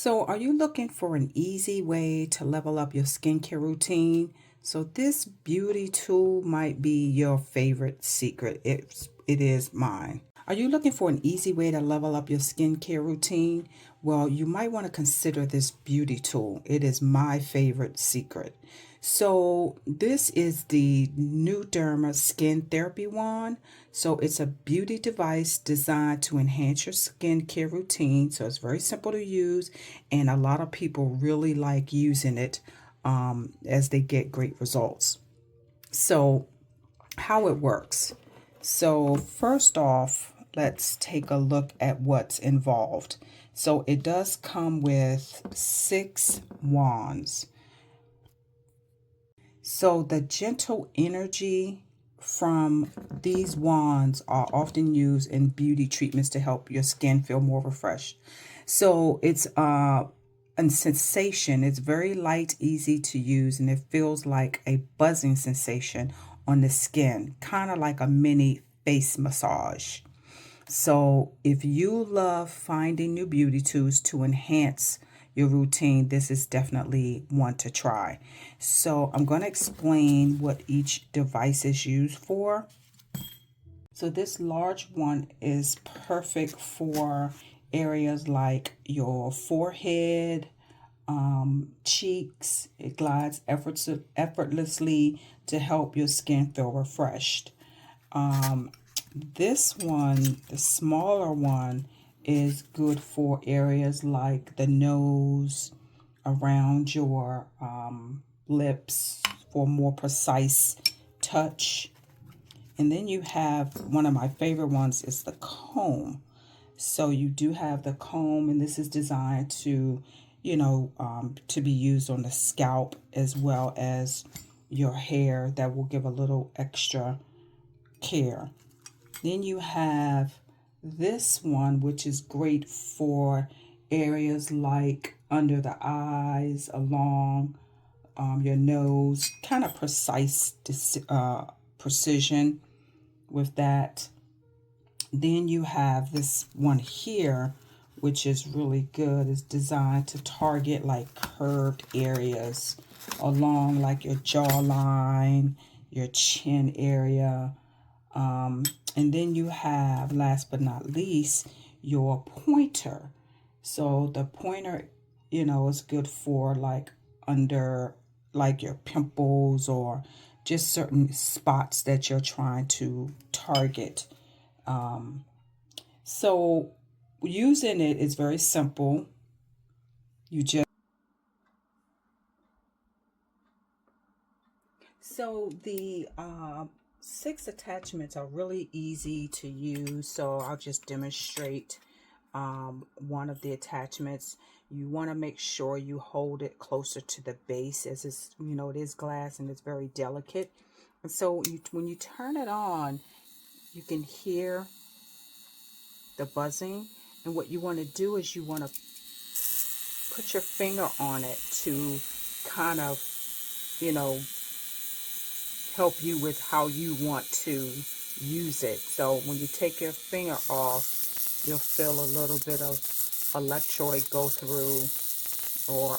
So, are you looking for an easy way to level up your skincare routine? So, this beauty tool might be your favorite secret. It is mine. Are you looking for an easy way to level up your skincare routine? Well, you might want to consider this beauty tool. It is my favorite secret. So, this is the NuDerma Skin Therapy Wand. So, it's a beauty device designed to enhance your skincare routine. So, it's very simple to use, and a lot of people really like using it as they get great results. So, how it works. So, first off, let's take a look at what's involved. So, it does come with 6 wands. So, the gentle energy from these wands are often used in beauty treatments to help your skin feel more refreshed. So, it's a sensation. It's very light, easy to use, and it feels like a buzzing sensation on the skin, kind of like a mini face massage. So, if you love finding new beauty tools to enhance your routine, this is definitely one to try. So, I'm going to explain what each device is used for. So, this large one is perfect for areas like your forehead, cheeks. It glides effortlessly to help your skin feel refreshed. This one, the smaller one, is good for areas like the nose, around your lips for more precise touch. And then you have one of my favorite ones is the comb. So you do have the comb, and this is designed to, to be used on the scalp as well as your hair. That will give a little extra care. Then you have this one, which is great for areas like under the eyes, along your nose, kind of precise precision with that. Then you have this one here, which is really good. It's designed to target like curved areas along like your jawline, your chin area. And then you have, last but not least, your pointer. So the pointer, is good for like under like your pimples or just certain spots that you're trying to target. So using it is very simple. You just So the 6 attachments are really easy to use. So I'll just demonstrate one of the attachments. You want to make sure you hold it closer to the base, as it's, it is glass and it's very delicate. And so when you turn it on, you can hear the buzzing. And what you want to do is you want to put your finger on it to kind of, you know, help you with how you want to use it. So when you take your finger off, you'll feel a little bit of electrode go through, or